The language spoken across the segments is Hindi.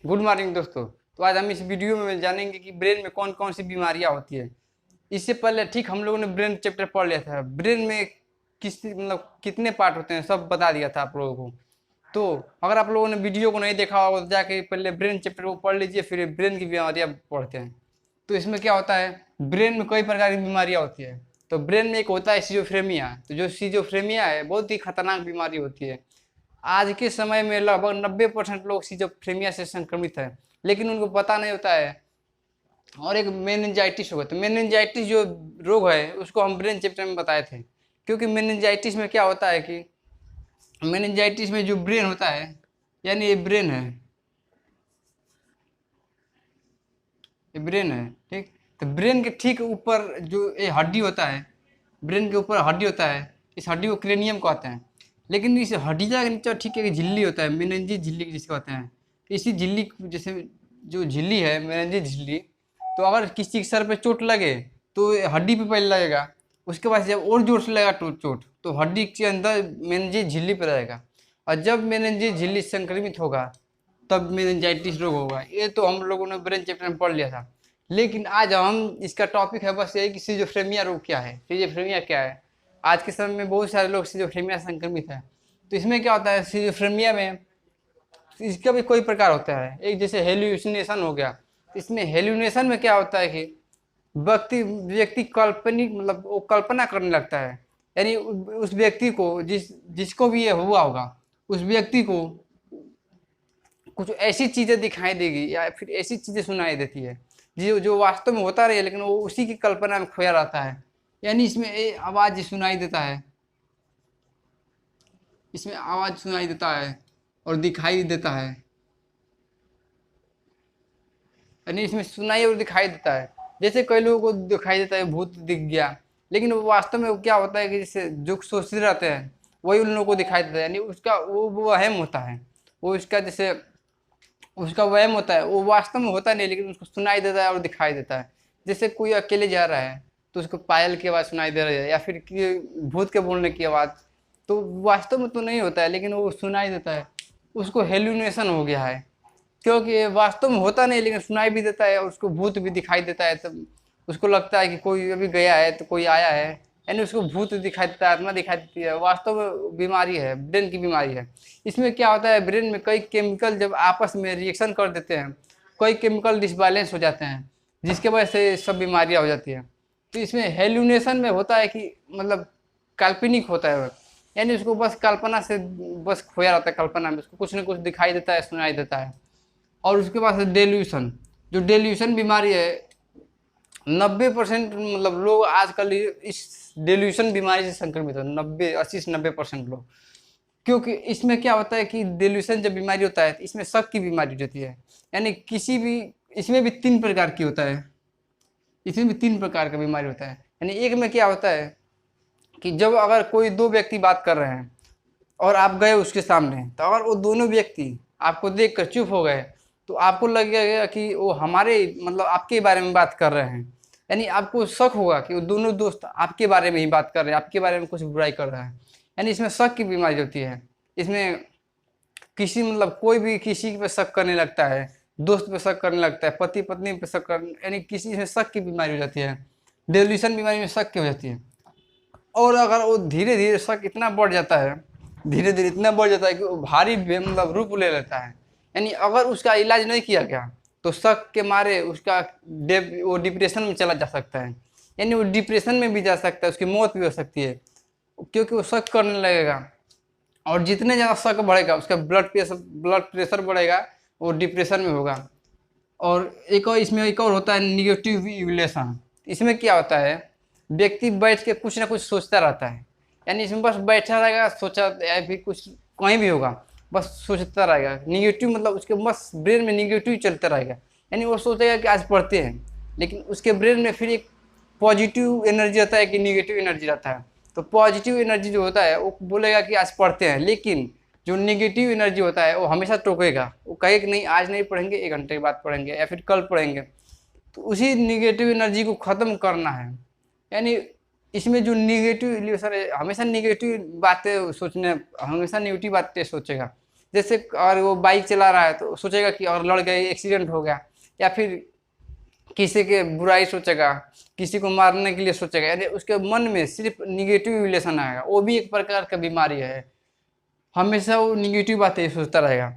गुड मॉर्निंग दोस्तों। तो आज हम इस वीडियो में जानेंगे कि ब्रेन में कौन कौन सी बीमारियां होती है। इससे पहले ठीक हम लोगों ने ब्रेन चैप्टर पढ़ लिया था। ब्रेन में किस कितने पार्ट होते हैं सब बता दिया था आप लोगों को। तो अगर आप लोगों ने वीडियो को नहीं देखा होगा तो जाके पहले ब्रेन चैप्टर को पढ़ लीजिए, फिर ब्रेन की बीमारियां पढ़ते हैं। तो इसमें क्या होता है, ब्रेन में कई प्रकार की बीमारियां होती है। तो ब्रेन में एक होता है सीजोफ्रेमिया। तो जो सीजोफ्रेमिया है बहुत ही खतरनाक बीमारी होती है। आज के समय में लगभग 90% लोग सिजोफ्रेनिया से संक्रमित है, लेकिन उनको पता नहीं होता है। और एक मेनिंजाइटिस होगा। तो मेनिंजाइटिस जो रोग है उसको हम ब्रेन चैप्टर में बताए थे। क्योंकि मेनिंजाइटिस में क्या होता है कि मेनिंजाइटिस में जो ब्रेन होता है, यानी ये ब्रेन है, ये ब्रेन है, ठीक। तो ब्रेन के ठीक ऊपर जो ये हड्डी होता है, ब्रेन के ऊपर हड्डी होता है, इस हड्डी को क्रेनियम कहते हैं। लेकिन इस हड्डिया के नीचे ठीक है झिल्ली होता है, मेनिंजी झिल्ली जिसको कहते हैं। इसी झिल्ली जैसे जो झिल्ली है मेनिंजी झिल्ली, तो अगर किसी के सर पे चोट लगे तो हड्डी पे पहले लगेगा। उसके बाद जब और जोर से लगेगा चोट तो हड्डी के अंदर मेनिंजी झिल्ली पे रहेगा। और जब मेनिंजी झिल्ली संक्रमित होगा तब मेनिंजाइटिस रोग होगा। ये तो हम लोगों ने ब्रेन चैप्टर में पढ़ लिया था। लेकिन आज हम इसका टॉपिक है बस यही कि सिजोफ्रेनिया रोग क्या है, सिजोफ्रेनिया क्या है। आज के समय में बहुत सारे लोग सिजोफ्रेनिया संक्रमित हैं। तो इसमें क्या होता है, सिजोफ्रेनिया में इसका भी कोई प्रकार होता है। एक जैसे हेल्यूसिनेशन हो गया। इसमें हेल्यूनेशन में क्या होता है कि व्यक्ति काल्पनिक मतलब वो कल्पना करने लगता है। यानी उस व्यक्ति को जिसको भी ये हुआ होगा उस व्यक्ति को कुछ ऐसी चीज़ें दिखाई देगी या फिर ऐसी चीज़ें सुनाई देती है जो जो वास्तव में होता रही है, लेकिन वो उसी की कल्पना में खोया रहता है। यानी इसमें आवाज़ सुनाई देता है, इसमें आवाज़ सुनाई देता है और दिखाई देता है। यानी इसमें सुनाई और दिखाई देता है। जैसे कई लोगों को दिखाई देता है भूत दिख गया, लेकिन वो वास्तव में क्या होता है कि जैसे जो सोचते रहते हैं वही उन लोगों को दिखाई देता है। यानी उसका वो वहम होता है, वो उसका जैसे उसका वहम होता है, वो वास्तव में होता नहीं लेकिन उसको सुनाई देता है और दिखाई देता है। जैसे कोई अकेले जा रहा है तो उसको पायल की आवाज़ सुनाई दे रही है या फिर भूत के बोलने की आवाज़। तो वास्तव में तो नहीं होता है लेकिन वो सुनाई देता है, उसको हेल्यूनेशन हो गया है। क्योंकि वास्तव में होता नहीं लेकिन सुनाई भी देता है और उसको भूत भी दिखाई देता है। तब उसको लगता है कि कोई अभी गया है तो कोई आया है, यानी उसको भूत दिखाई देता है, आत्मा दिखाई देती है। वास्तव में बीमारी है, ब्रेन की बीमारी है। इसमें क्या होता है, ब्रेन में कई केमिकल जब आपस में रिएक्शन कर देते हैं, कई केमिकल डिसबैलेंस हो जाते हैं जिसके वजह से सब बीमारियाँ हो जाती हैं। तो इसमें हेल्यूनेशन में होता है कि मतलब काल्पनिक होता है, यानी उसको बस कल्पना से बस खोया रहता है, कल्पना में उसको कुछ न कुछ दिखाई देता है, सुनाई देता है। और उसके बाद डेल्यूशन, जो डेल्यूशन बीमारी है 90% मतलब लोग आजकल इस डेल्यूशन बीमारी से संक्रमित है, 80 से 90% लोग। क्योंकि इसमें क्या होता है कि डेल्यूशन जब बीमारी होता है तो इसमें शक की बीमारी रहती है। यानी किसी भी इसमें भी 3 प्रकार की होता है, इसमें भी 3 प्रकार का बीमारी होता है। यानी एक में क्या होता है कि जब अगर कोई 2 व्यक्ति बात कर रहे हैं और आप गए उसके सामने, तो अगर वो दोनों व्यक्ति आपको देख कर चुप हो गए तो आपको लगेगा कि वो हमारे मतलब आपके बारे में बात कर रहे हैं। यानी आपको शक होगा कि वो दोनों दोस्त आपके बारे में ही बात कर रहे हैं, आपके बारे में कुछ बुराई कर रहे हैं। यानी इसमें शक की बीमारी होती है। इसमें किसी मतलब कोई भी किसी पे शक करने लगता है, दोस्त पे शक करने लगता है, पति पत्नी पे शक कर, यानी किसी में शक की बीमारी हो जाती है। डेल्यूशन बीमारी में शक की हो जाती है। और अगर वो धीरे धीरे शक इतना बढ़ जाता है, धीरे धीरे इतना बढ़ जाता है कि वो भारी मतलब रूप ले लेता है। यानी अगर उसका इलाज नहीं किया गया तो शक के मारे उसका वो डिप्रेशन में चला जा सकता है। यानी वो डिप्रेशन में भी जा सकता है, उसकी मौत भी हो सकती है, क्योंकि वो शक करने लगेगा। और जितने ज़्यादा शक बढ़ेगा उसका ब्लड प्रेशर बढ़ेगा, वो डिप्रेशन में होगा। और एक और इसमें एक और होता है निगेटिव इवल्यूशन। इसमें क्या होता है, व्यक्ति बैठ के कुछ ना कुछ सोचता रहता है। यानी इसमें बस बैठा रहेगा, सोचा या फिर कुछ कहीं भी होगा बस सोचता रहेगा। निगेटिव मतलब उसके बस ब्रेन में निगेटिव चलता रहेगा। यानी वो सोचेगा कि आज पढ़ते हैं, लेकिन उसके ब्रेन में फिर एक पॉजिटिव एनर्जी रहता है कि निगेटिव एनर्जी रहता है। तो पॉजिटिव एनर्जी जो होता है वो बोलेगा कि आज पढ़ते हैं, लेकिन जो नेगेटिव एनर्जी होता है वो हमेशा टोकेगा, वो कहेगा कि नहीं आज नहीं पढ़ेंगे, 1 घंटे के बाद पढ़ेंगे या फिर कल पढ़ेंगे। तो उसी नेगेटिव एनर्जी को ख़त्म करना है। यानी इसमें जो निगेटिव इल्यूशन है, हमेशा निगेटिव बातें सोचने, हमेशा नेगेटिव बातें सोचेगा। जैसे और वो बाइक चला रहा है तो सोचेगा कि और लड़ गए, एक्सीडेंट हो गया, या फिर किसी के बुराई सोचेगा, किसी को मारने के लिए सोचेगा, यानी उसके मन में सिर्फ निगेटिव रिलेशन आएगा। वो भी एक प्रकार का बीमारी है, हमेशा वो निगेटिव बातें सोचता रहेगा।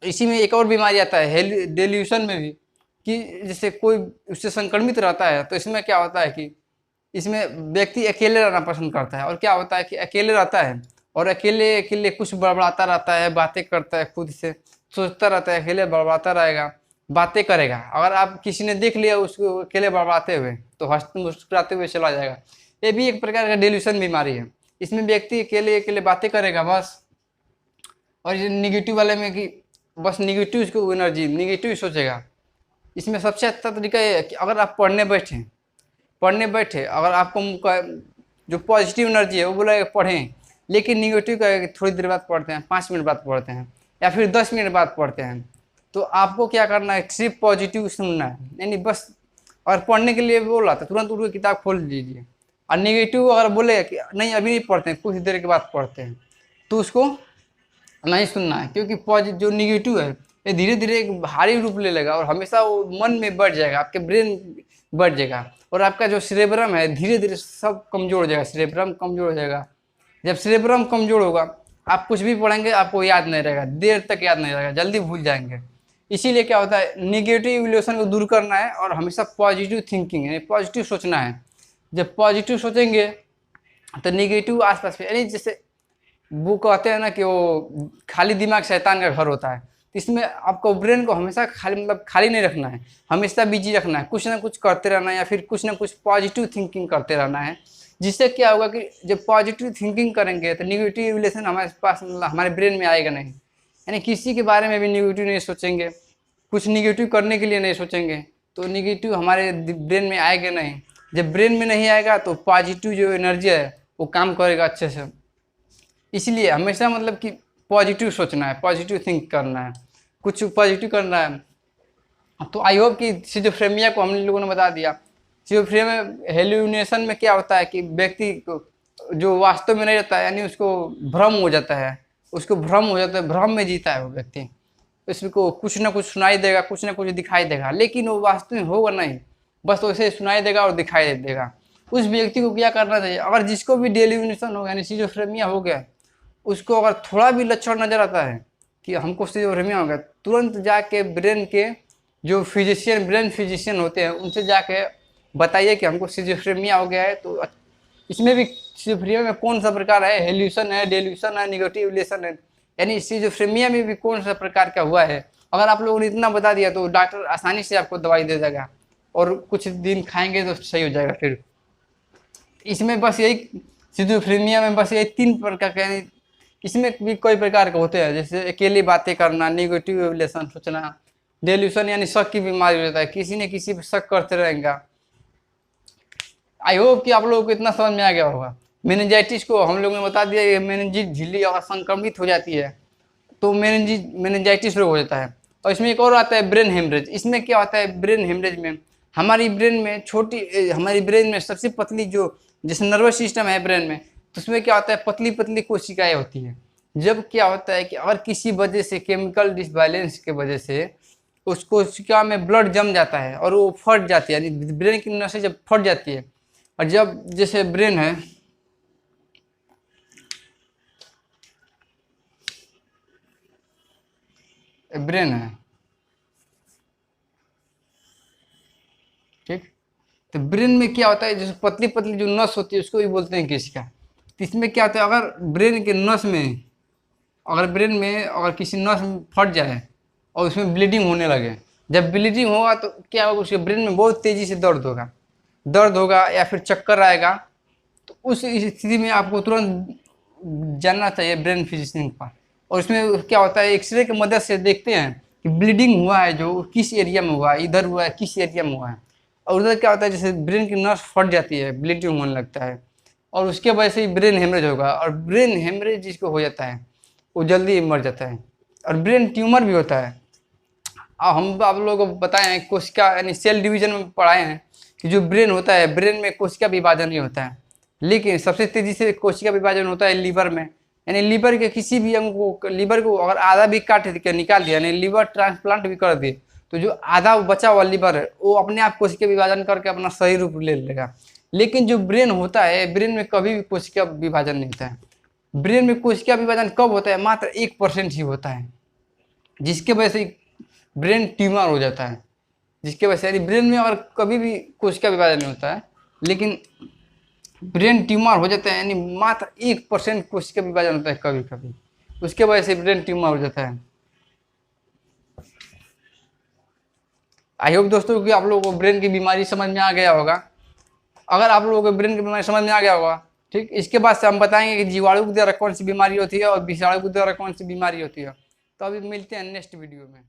इसी में एक और बीमारी आता है डेल्यूशन में भी, कि जैसे कोई उससे संक्रमित रहता है तो इसमें क्या होता है कि इसमें व्यक्ति अकेले रहना पसंद करता है, और क्या होता है कि अकेले रहता है और अकेले अकेले कुछ बड़बड़ाता रहता है, बातें करता है, खुद से सोचता रहता है, अकेले बड़बड़ाता रहेगा, बातें करेगा। अगर आप किसी ने देख लिया उसको अकेले बड़बड़ाते हुए तो हंसते मुस्कुराते हुए चला जाएगा। ये भी एक प्रकार का डेल्यूशन बीमारी है। इसमें व्यक्ति अकेले अकेले बातें करेगा बस, और ये निगेटिव वाले में कि बस निगेटिव उसको एनर्जी निगेटिव सोचेगा। इसमें सबसे अच्छा तरीका ये है कि अगर आप पढ़ने बैठे, अगर आपको जो पॉजिटिव एनर्जी है वो बोला पढ़ें, लेकिन निगेटिव का थोड़ी देर बाद पढ़ते हैं, 5 मिनट बाद पढ़ते हैं, या फिर 10 मिनट बाद पढ़ते हैं, तो आपको क्या करना है, सिर्फ पॉजिटिव सुनना है। यानी बस, और पढ़ने के लिए बोला तो तुरंत उठ के किताब खोल लीजिए। और निगेटिव अगर बोले कि नहीं अभी नहीं पढ़ते हैं, कुछ देर के बाद पढ़ते हैं, तो उसको नहीं सुनना है, क्योंकि पॉजिटिव जो निगेटिव है ये धीरे धीरे एक भारी रूप ले लेगा और हमेशा वो मन में बढ़ जाएगा, आपके ब्रेन बढ़ जाएगा, और आपका जो सेरेब्रम है धीरे धीरे सब कमजोर हो जाएगा, सेरेब्रम कमजोर हो जाएगा। जब सेरेब्रम कमजोर होगा, आप कुछ भी पढ़ेंगे आपको याद नहीं रहेगा, देर तक याद नहीं रहेगा, जल्दी भूल जाएंगे। इसीलिए क्या होता है, निगेटिव इल्यूशन को दूर करना है और हमेशा पॉजिटिव थिंकिंग यानी पॉजिटिव सोचना है। जब पॉजिटिव सोचेंगे तो निगेटिव आसपास में, यानी जैसे वो कहते हैं ना कि वो खाली दिमाग शैतान का घर होता है, तो इसमें आपको ब्रेन को हमेशा खाली मतलब खाली नहीं रखना है, हमेशा बिजी रखना है, कुछ ना कुछ करते रहना है, या फिर कुछ ना कुछ पॉजिटिव थिंकिंग करते रहना है। जिससे क्या होगा कि जब पॉजिटिव थिंकिंग करेंगे तो निगेटिव रिलेशन हमारे पास मतलब हमारे ब्रेन में आएगा नहीं। यानी किसी के बारे में भी निगेटिव नहीं सोचेंगे, कुछ निगेटिव करने के लिए नहीं सोचेंगे, तो निगेटिव हमारे ब्रेन में आएगा नहीं। जब ब्रेन में नहीं आएगा तो पॉजिटिव जो एनर्जी है वो काम करेगा अच्छे से। इसलिए हमेशा मतलब कि पॉजिटिव सोचना है, पॉजिटिव थिंक करना है, कुछ पॉजिटिव करना है। तो आई होप कि सिजोफ्रेनिया को हम लोगों ने बता दिया। सिजोफ्रेनिया हेलुसिनेशन में क्या होता है कि व्यक्ति को जो वास्तव में नहीं रहता है, यानी उसको भ्रम हो जाता है, भ्रम में जीता है वो व्यक्ति। इसको कुछ ना कुछ सुनाई देगा, कुछ ना कुछ दिखाई देगा, लेकिन वो वास्तव में होगा नहीं, बस वैसे सुनाई देगा और दिखाई देगा। उस व्यक्ति को क्या करना चाहिए, अगर जिसको भी डेल्यूमिनेशन हो गया यानी सिजोफ्रेनिया हो गया, उसको अगर थोड़ा भी लक्षण नजर आता है कि हमको सिजोफ्रेनिया हो गया, तुरंत जाके ब्रेन के जो ब्रेन फिजिशियन होते हैं उनसे जाके बताइए कि हमको सिजोफ्रेनिया हो गया है। तो इसमें भी सिजोफ्रेनिया में कौन सा प्रकार है, हेल्यूशन है, डेल्यूशन है, निगेटिव रिलेशन है, यानी सिजोफ्रेनिया में भी कौन सा प्रकार का हुआ है। अगर आप लोगों ने इतना बता दिया तो डॉक्टर आसानी से आपको दवाई दे देगा, और कुछ दिन खाएंगे तो सही हो जाएगा। फिर इसमें बस यही सिजोफ्रेनिया में बस यही 3 प्रकार के, इसमें भी कई प्रकार के होते हैं, जैसे अकेली बातें करना, निगेटिव रिलेशन सोचना, डेल्यूशन यानी शक की बीमारी होता है, किसी न किसी पर शक करते रहेगा। आई होप कि आप लोगों को इतना समझ में आ गया होगा। मेनिंजाइटिस को हम लोगों ने बता दिया, ये मेनिंजिस झिल्ली अगर संक्रमित हो जाती है तो मेनिंजाइटिस रोग हो जाता है। और इसमें एक और आता है ब्रेन हेमरेज। इसमें क्या होता है, ब्रेन हेमरेज में हमारी ब्रेन में सबसे पतली जो जैसे नर्वस सिस्टम है ब्रेन में, तो उसमें क्या होता है, पतली पतली कोशिकाएं होती हैं। जब क्या होता है कि अगर किसी वजह से केमिकल डिसबैलेंस के वजह से उस कोशिका में ब्लड जम जाता है और वो फट जाती है, यानी ब्रेन की नसें जब फट जाती है, और जब जैसे ब्रेन है ठीक, तो ब्रेन में क्या होता है, जैसे पतली पतली जो नस होती है उसको भी बोलते हैं कोशिका। तो इसमें क्या होता है, अगर ब्रेन के नस में अगर किसी नस में फट जाए और उसमें ब्लीडिंग होने लगे, जब ब्लीडिंग होगा तो क्या होगा, उसके ब्रेन में बहुत तेज़ी से दर्द होगा या फिर चक्कर आएगा। तो उस स्थिति में आपको तुरंत जानना चाहिए ब्रेन फिजिशियन पर। और इसमें क्या होता है, एक्सरे की मदद से देखते हैं कि ब्लीडिंग हुआ है जो किस एरिया में हुआ है, इधर हुआ है किस एरिया में हुआ है। और उधर क्या होता है, जैसे ब्रेन की नस फट जाती है, ब्लीडिंग होने लगता है, और उसके वजह से ब्रेन हेमरेज होगा। और ब्रेन हेमरेज जिसको हो जाता है वो जल्दी मर जाता है। और ब्रेन ट्यूमर भी होता है। हम आप लोगों को बताए हैं, कोशिका यानी सेल डिवीजन में पढ़ाए हैं कि जो ब्रेन होता है, ब्रेन में कोशिका विभाजन नहीं होता है, लेकिन सबसे तेज़ी से कोशिका विभाजन होता है लीवर में, यानी लीवर के किसी भी अंग को, लीवर को अगर आधा भी काट के निकाल दिया, यानी लीवर ट्रांसप्लांट भी कर दिए, तो जो आधा बचा हुआ लीवर है वो अपने आप कोशिका विभाजन करके अपना सही रूप ले लेगा। लेकिन जो ब्रेन होता है, ब्रेन में कभी भी कोशिका विभाजन नहीं होता है। ब्रेन में कोशिका विभाजन कब होता है? मात्र 1% ही होता है, जिसके वजह से ब्रेन ट्यूमर हो जाता है। जिसके वजह से यदि ब्रेन में अगर कभी भी कोशिका विभाजन नहीं होता है, लेकिन ब्रेन ट्यूमर हो जाता है, यानी मात्र 1% कोशिका विभाजन होता है कभी कभी, उसके वजह से ब्रेन ट्यूमर हो जाता है। आई होप दोस्तों कि आप लोगों को ब्रेन की बीमारी समझ में आ गया होगा। अगर आप लोगों को ब्रेन की बीमारी समझ में आ गया होगा, ठीक, इसके बाद से हम बताएंगे कि जीवाणु के द्वारा कौन सी बीमारी होती है और विषाणु के द्वारा कौन सी बीमारी होती है। तो अभी मिलते हैं नेक्स्ट वीडियो में।